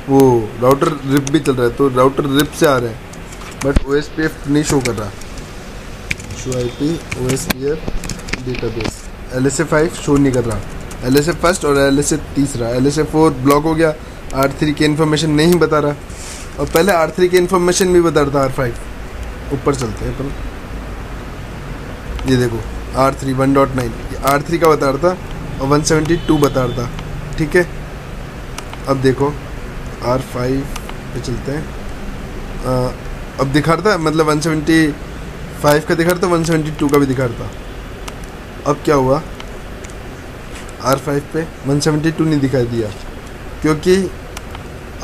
वो router rib भी चल रहा है, तो राउटर रिप से आ रहा है बट OSPF नहीं शो कर रहा। Show IP OSPF database LSA 5 show नहीं कर रहा, LSA फर्स्ट और LSA तीसरा, LSA 4 ब्लॉक हो गया, R3 की इन्फॉर्मेशन नहीं बता रहा, और पहले R3 की इन्फॉर्मेशन भी बता रहा था R5। ऊपर चलते हैं अपन, ये देखो R3 1.9 R3 का बता रहा था और 172 बता रहा था, ठीक है। अब देखो R5 पे चलते हैं, अब दिखा रहा था मतलब 175 का दिखा रहा था, 172 का भी दिखा रहा था। अब क्या हुआ, R5 पे 172 नहीं दिखाई दिया क्योंकि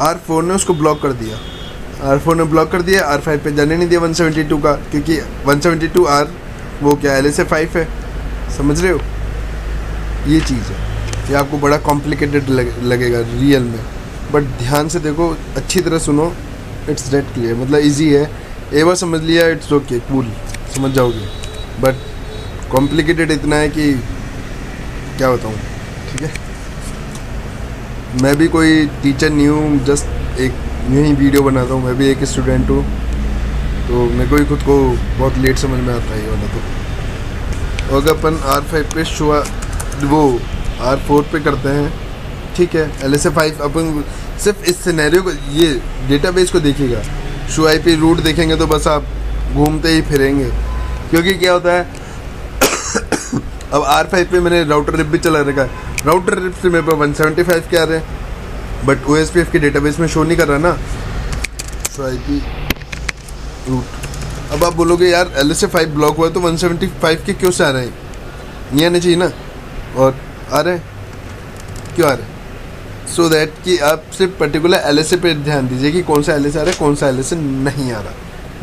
R4 ने उसको ब्लॉक कर दिया, R4 ने ब्लॉक कर दिया, R5 पे जाने नहीं दिया 172 का, क्योंकि 172 R वो क्या LSA 5 है, समझ रहे हो। ये चीज़ है, ये आपको बड़ा कॉम्प्लिकेटेड लगेगा रियल में, बट ध्यान से देखो, अच्छी तरह सुनो, इट्स डेट क्लियर, मतलब इजी है, एक बार समझ लिया इट्स ओके कूल, समझ जाओगे। बट कॉम्प्लिकेटेड इतना है कि क्या बताऊँ, ठीक है। मैं भी कोई टीचर नहीं हूँ, जस्ट एक यूँ ही वीडियो बनाता हूँ, मैं भी एक स्टूडेंट हूँ, तो मेरे को ही खुद को बहुत लेट समझ में आता है ये वाला। तो अगर अपन R5 पे शो वो R4 पे करते हैं, ठीक है, LSA 5 अपन सिर्फ इस सिनेरियो को, ये डेटाबेस को देखिएगा, शो IP रूट देखेंगे तो बस आप घूमते ही फिरेंगे, क्योंकि क्या होता है अब R5 पे मैंने राउटर रिप भी चला रखा है, राउटर रिप से मेरे पास 175 के आ रहे हैं, बट OSPF के डेटाबेस में शो नहीं कर रहा ना शो IP रूट। अब आप बोलोगे यार LSA 5 ब्लॉक हुआ तो 175 के क्यों से आ रहे हैं, नहीं आने चाहिए ना, और आ रहे हैं, क्यों आ रहे हैं, सो दैट कि आप सिर्फ पर्टिकुलर LSA पे ध्यान दीजिए कि कौन सा LSA आ रहा है, कौन सा LSA नहीं आ रहा,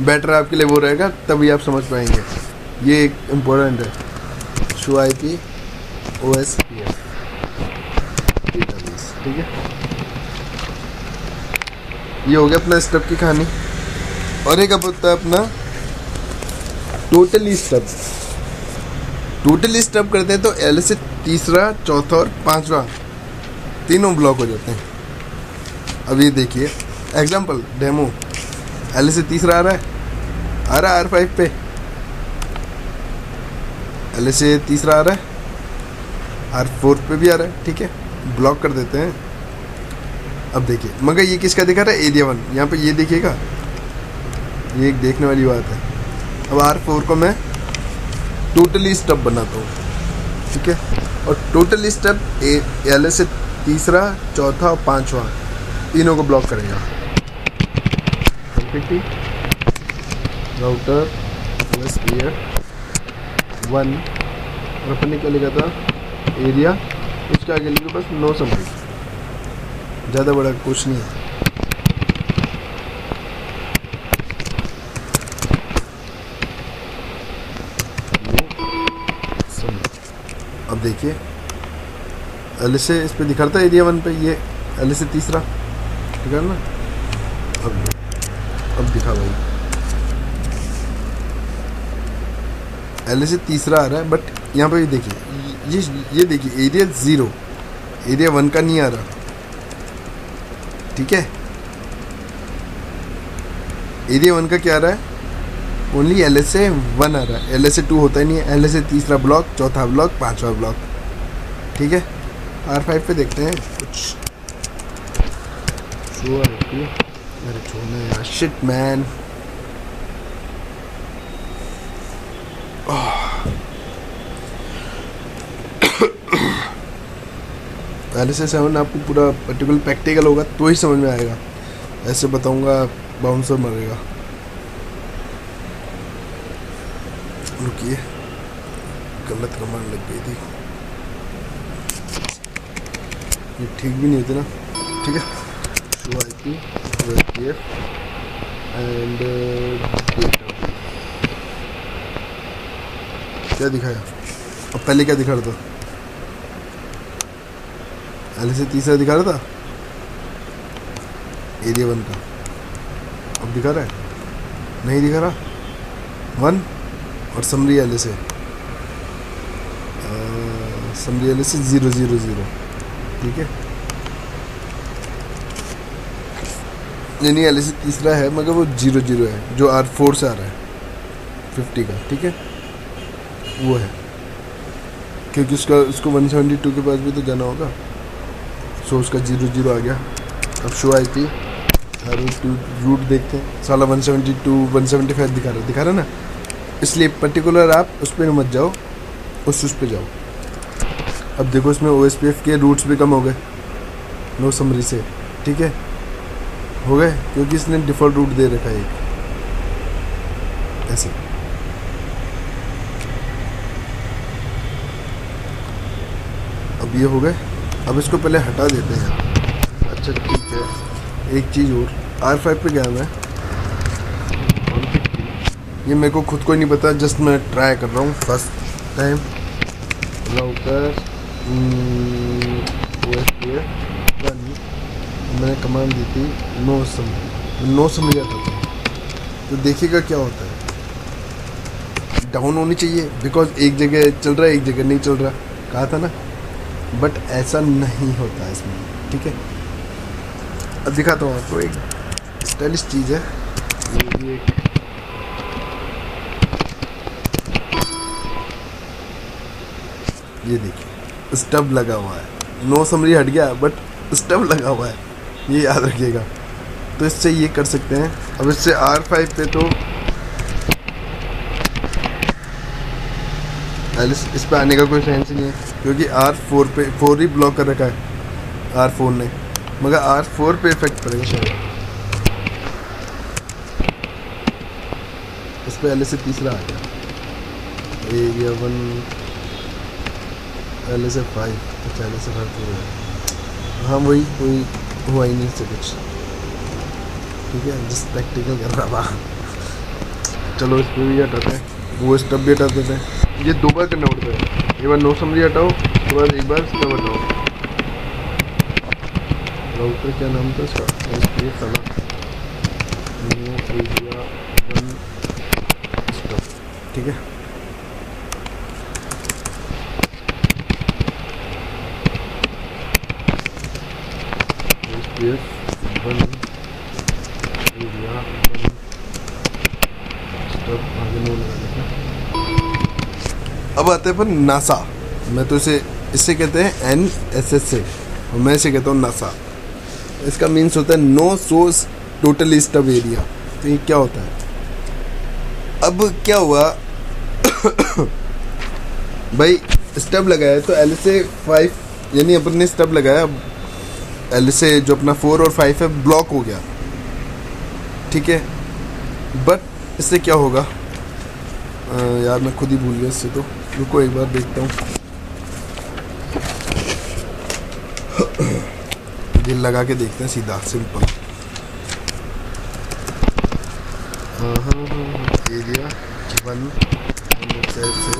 बेटर आपके लिए वो रहेगा, तभी आप समझ पाएंगे, ये एक इम्पोर्टेंट है। शो IP OSPF डेटाबेस, ठीक है, ये हो गया अपना स्टब की कहानी। और एक अब होता है अपना टोटली स्टब। टोटली स्टब करते हैं तो LSA तीसरा, चौथा और पांचवा तीनों ब्लॉक हो जाते हैं। अब ये देखिए एग्जांपल डेमो, LSA तीसरा आ रहा है R5 पे, LSA तीसरा आ रहा है, R4 पे भी आ रहा है, ठीक है, ब्लॉक कर देते हैं। अब देखिए, मगर ये किसका दिखा रहा है, एरिया 1, यहाँ पे ये देखिएगा, ये एक देखने वाली बात है। अब R4 को मैं टोटली स्टब बनाता हूँ, ठीक है, और टोटली स्टब LSA तीसरा, चौथा और पांचवा तीनों को ब्लॉक करेगा। राउटर OSPF 1 और अपन ने क्या लिखा था, एरिया, उसके आगे लिखे बस नो समरी, ज़्यादा बड़ा कुछ नहीं है। अब देखिए LSA इस पे दिखा था एरिया 1 पे, ये LSA तीसरा ठीक है ना। अब दिखा भाई, LSA तीसरा आ रहा है, बट यहाँ पे देखिए, ये देखिए एरिया 0, एरिया 1 का नहीं आ रहा, ठीक है। एरिया 1 का क्या आ रहा है, ओनली LSA 1 आ रहा है, LSA 2 होता ही नहीं है। LSA तीसरा ब्लॉक, चौथा ब्लॉक, पांचवा ब्लॉक, ठीक है। R5 पे देखते हैं कुछ, अरे छोड़ना यार, शिट मैन। LSA 7 आपको पूरा पर्टिकुलर प्रैक्टिकल होगा तो ही समझ में आएगा, ऐसे बताऊंगा बाउंसर मरेगा। रुकिए, गलत कमांड लग गई थी, ये ठीक भी नहीं होती ना, ठीक है। Show IP OSPF and data, क्या दिखाया, अब पहले क्या दिखा रहा था, LSA तीसरा दिखा रहा था एरिया 1 का, अब दिखा रहा है, नहीं दिखा रहा 1 और समरी LSA, समरी LSA 000, ठीक है। यानी LSA तीसरा है मगर वो 00 है जो R4 से आ रहा है 50 का, ठीक है वो है, क्योंकि उसको 172 के पास भी तो जाना होगा। सो उसका 00 आ गया। अब शो IP रूट देखते हैं, साला 172 175 दिखा रहा ना, इसलिए पर्टिकुलर आप उस पर मत जाओ, उस पर जाओ। अब देखो इसमें OSPF के रूट्स भी कम हो गए नो समरी से, ठीक है हो गए, क्योंकि इसने डिफ़ॉल्ट रूट दे रखा है एक ऐसे। अब ये हो गए। अब इसको पहले हटा देते हैं। अच्छा ठीक है, एक चीज़ और, R5 पे गया मैं, ये मेरे को खुद को ही नहीं पता, जस्ट मैं ट्राई कर रहा हूँ फर्स्ट टाइम। राउटर OSPF 1 मैंने कमांड दी थी नो समरी आता था, तो देखिएगा क्या होता है। डाउन होनी चाहिए बिकॉज एक जगह चल रहा है एक जगह नहीं चल रहा, कहा था ना, बट ऐसा नहीं होता है इसमें, ठीक है। अब दिखाता हूँ आपको, एक स्टाइलिश चीज़ है ये देखिए स्टब लगा हुआ है, नो समरी हट गया बट स्टब लगा हुआ है, ये याद रखिएगा। तो इससे ये कर सकते हैं। अब इससे R5 पे तो इस पे आने का कोई सेंस ही नहीं है, क्योंकि R4 पे 4 ही ब्लॉक कर रखा है R4 ने, मगर R4 पे इफेक्ट पड़ेगा शायद। इस पे LSA तीसरा आ गया, एरिया 1 LSA 5, अच्छा LSA 5 तो हाँ वही कोई हुआ ही नहीं इससे कुछ, ठीक है जिस प्रैक्टिकल कर रहा था। चलो इस पर भी हटाते हैं, वो स्टब भी हटा देते हैं। ये 2 बार करना पड़ता है, एक बार नो समरी हटाओ, उसके बाद एक बार स्टब हटाओ। राउटर क्या नाम था इसका, ठीक है। अब आते हैं पर नासा, मैं तो इससे कहते हैं NSS से, और मैं इसे कहता हूँ नासा। इसका मीन्स होता है no source totally stub area. तो ये क्या होता है, अब क्या हुआ भाई स्टब लगाया तो LSA 5 यानी अपन ने स्टब लगाया, LSA जो अपना 4 और 5 है ब्लॉक हो गया, ठीक है। बट इससे क्या होगा यार मैं खुद ही भूल गया इससे, तो रुको एक बार देखता हूँ। दिल लगा के देखते हैं सीधा सिंपल। एरिया 1 NSS से,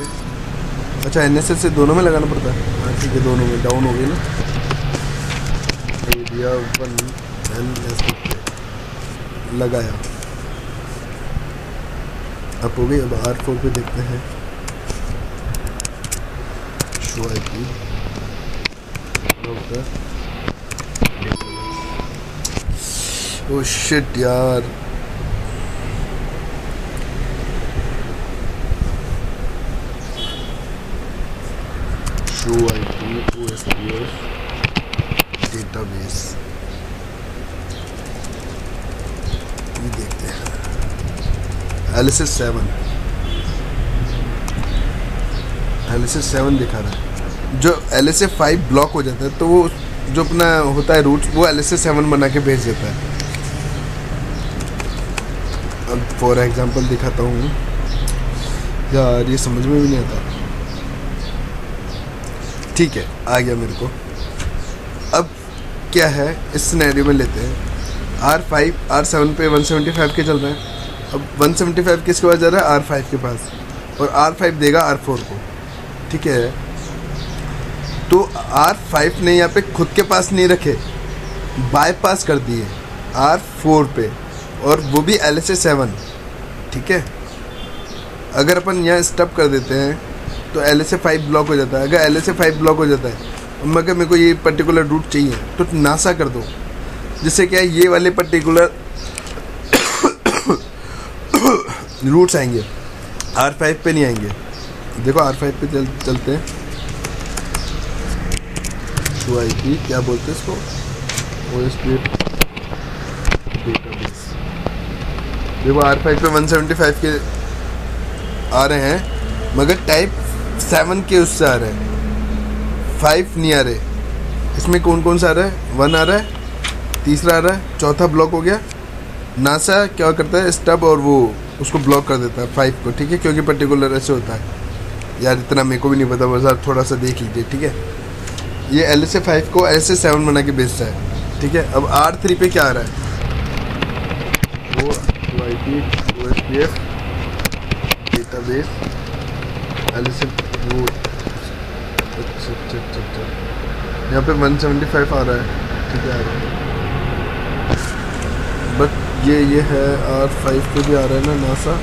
अच्छा NSS से दोनों में लगाना पड़ता है, हाँ ठीक है दोनों में, डाउन हो गई ना। एरिया 1 NSS लगाया, अब हो गई। अब R4 पे देखते हैं, show IP router, oh shit यार, शो IP OSPF डेटाबेस, ये देखते हैं LSA 7 दिखा रहा है। जो LSA 5 ब्लॉक हो जाता है तो वो जो अपना होता है रूट्स वो LSA 7 बना के भेज देता है। अब फॉर एग्जांपल दिखाता हूँ यार, ये समझ में भी नहीं आता। ठीक है आ गया मेरे को। अब क्या है इस सिनेरियो में लेते हैं, R5 R7 पे 175 के चल रहे हैं। अब 175 किसके पास जा रहा है, R5 के पास, और R5 देगा R4 को, ठीक है। तो R5 ने यहाँ पे खुद के पास नहीं रखे, बाईपास कर दिए R4 पे, और वो भी LSA 7, ठीक है। अगर अपन यहाँ स्टॉप कर देते हैं तो LSA 5 ब्लॉक हो जाता है। अगर LSA 5 ब्लॉक हो जाता है, मगर मेरे को ये पर्टिकुलर रूट चाहिए, तो नासा कर दो, जिससे क्या है ये वाले पर्टिकुलर रूट्स आएंगे, R5 पे नहीं आएंगे। देखो R5 पे चलते हैं। शो आईपी क्या बोलते हैं इसको, OSPF डेटाबेस। देखो R5 पे 175 के आ रहे हैं, मगर टाइप 7 के उससे आ रहे हैं, 5 नहीं आ रहे। इसमें कौन कौन सा आ रहा है, 1 आ रहा है, तीसरा आ रहा है, चौथा ब्लॉक हो गया। नासा क्या करता है, स्टब और वो उसको ब्लॉक कर देता है 5 को, ठीक है, क्योंकि पर्टिकुलर ऐसे होता है। यार इतना मेरे को भी नहीं पता, बस आप थोड़ा सा देख लीजिए, ठीक है। ये LSA 5 को LSA 7 बना के बेचता है, ठीक है। अब R3 पे क्या आ रहा है, वो IP OSPF डेटाबेस LSA वो, अच्छा यहाँ पे 175 आ रहा है, ठीक है, आ रहा है। बट ये है R5 पे भी आ रहा है ना नासा।